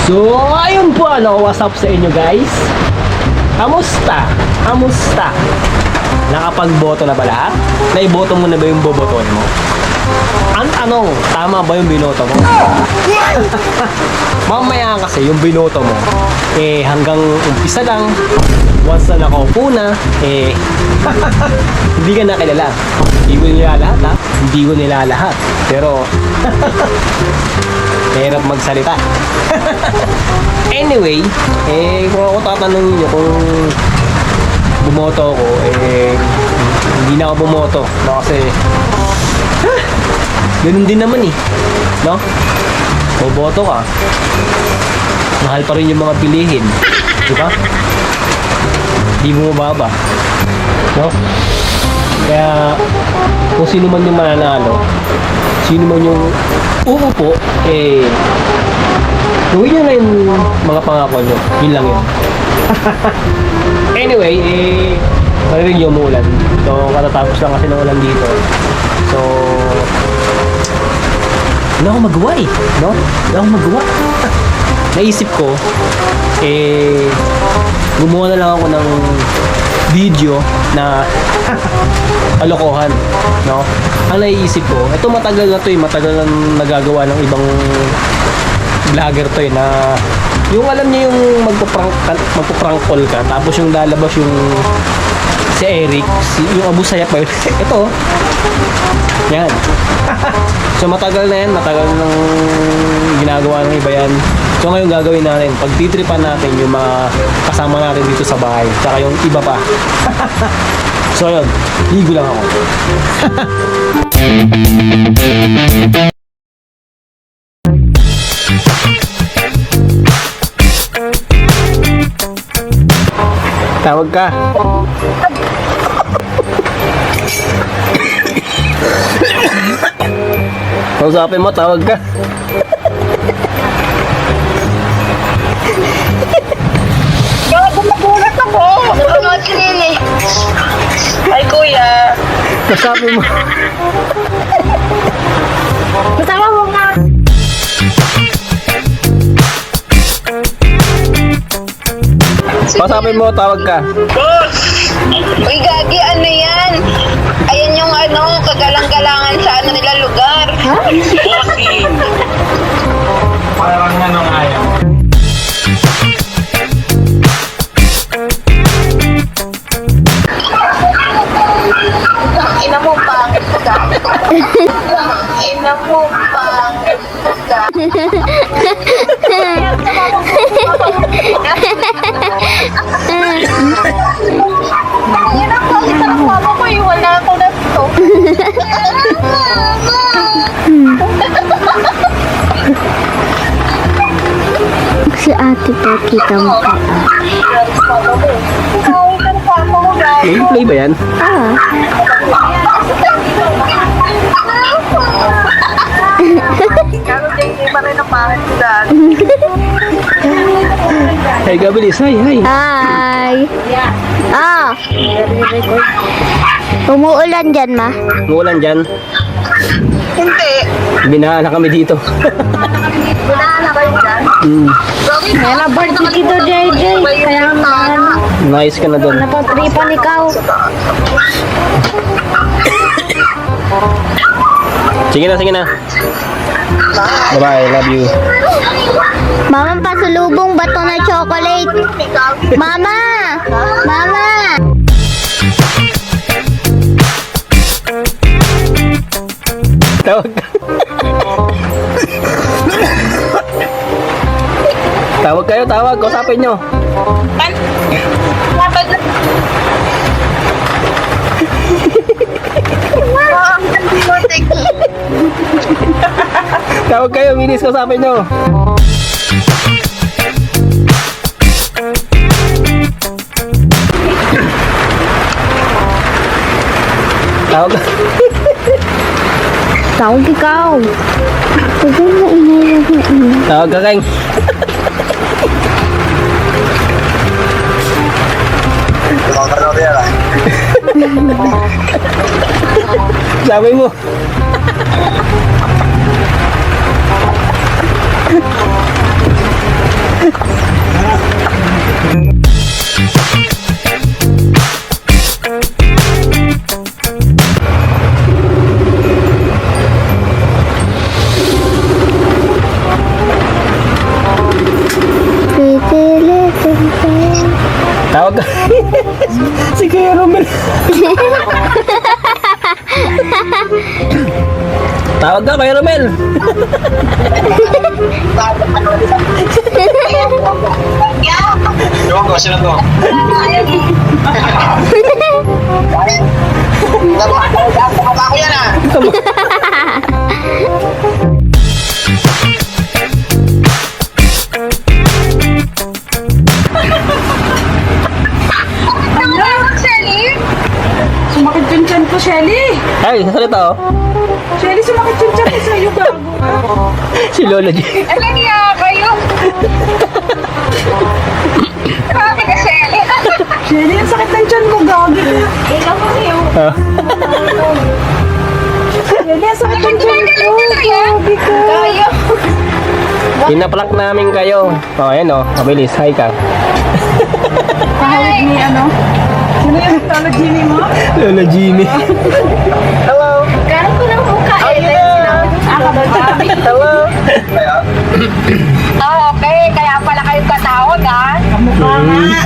So, ayun po, what's up sa inyo guys? Kamusta? Nakapagboto na ba lahat? Naiboto mo na ba yung bobotohin mo? Ano, tama ba yung binoto mo? Mamaya kasi yung binoto mo, hanggang umpisa lang, once na nakaupo na, hindi ka na kilala. Hindi ko nila lahat ha? Hindi ko nila lahat. Pero, mahirap magsalita. Anyway, kung ako tatanungin nyo kung bumoto ako, hindi na ako bumoto. No, kasi, ganun din naman no? Boboto ka, mahal pa rin yung mga pilihin. Diba? Hindi mo mababa. No? Kaya, kung sino man yung mananalo, sino man yung uupo, gawin nyo na yung mga pangako nyo. Yun lang yun. Anyway, marinig yung umulan. So, katatapos lang kasi ng ulan dito. So, wala akong magawa no? Wala akong magawa. Naisip ko, gumawa na lang ako ng video na alokohan, no? Ang naiisip ko, ito matagal na matagal na nagagawa ng ibang vlogger na yung alam niyo yung magpo-prank call ka, tapos yung lalabas yung si Eric, yung Abu Sayyaf ba yun? Ito, yan. So matagal na yan, matagal nang ginagawa ng iba yan. So ngayon gagawin natin, pagtitripan natin yung mga kasama natin dito sa bahay, tsaka yung iba pa. So yun, ligo lang ako. Tawag ka. Kausapin mo, tawag ka. Nagulat ako. Nanonood ka rin Ay, kuya. Kausapin mo. Kasama mo nga. Kausapin mo, tawag ka. Uy, gagi, ano yan? Ayan yung kagalang-galangan sa nila lugar. Ha? Bossing! Parang ano nga yan. Ina mo, pangit ka. Ina mo, pangit ka. Yan ang pangit ng mama ko, wala ako na to. Si ate po, kita mo po. Play ba yan? Ah. Pero hindi pa rin ang pangit ko dahil. Hey, Gabilis. Hi. Hi. Ah. Umuulan dyan, ma. Umuulan dyan. Hindi. Binahan na kami dito. Wala na kayo dyan? May na-birthday dito, JJ. Kaya Nice ka na doon. napatripan ikaw. Sige na. Bye-bye. Love you. Mama, pasulubong bato na chocolate. Mama! Mama! Tawag ka. Tawag kayo, tawag. Kausapin nyo. Tawag kayo, minis. Kausapin nyo. Tawag. Tawag ikaw. Huwag mo inayag na ina. Tawag ka, Keng. Sabi mo. Pretty little thing. Tawag ka. Si Kuya Romel. Tawag ka, Kuya Romel. Ewan ko, sino to? Ako yan ah! Sumakit yung tiyan ko, Shelly. Ay, nasalita oh. Shelly, sumakit yung tiyan ko sa'yo, gago ka. Si Lola G. Alam niya kayo. Grabe ka, Shelly. Shelly, ang sakit ng tiyan mo, gago ka. Ikaw mo niyo. Ha? Shelly, ang sakit ng tiyan ko. Gabi ka. Kayo. Pinaplak namin kayo. Oh, ayan oh. Mabilis. Hi ka. Kahawig ni ano? Sino yung Lola Jimmy mo? Lola Jimmy. Hello. Karoon ko ng mukha eh. Sinabi ko sa akin. Hello. Okay, kaya pala kayo katawag ha. Kamukha nga.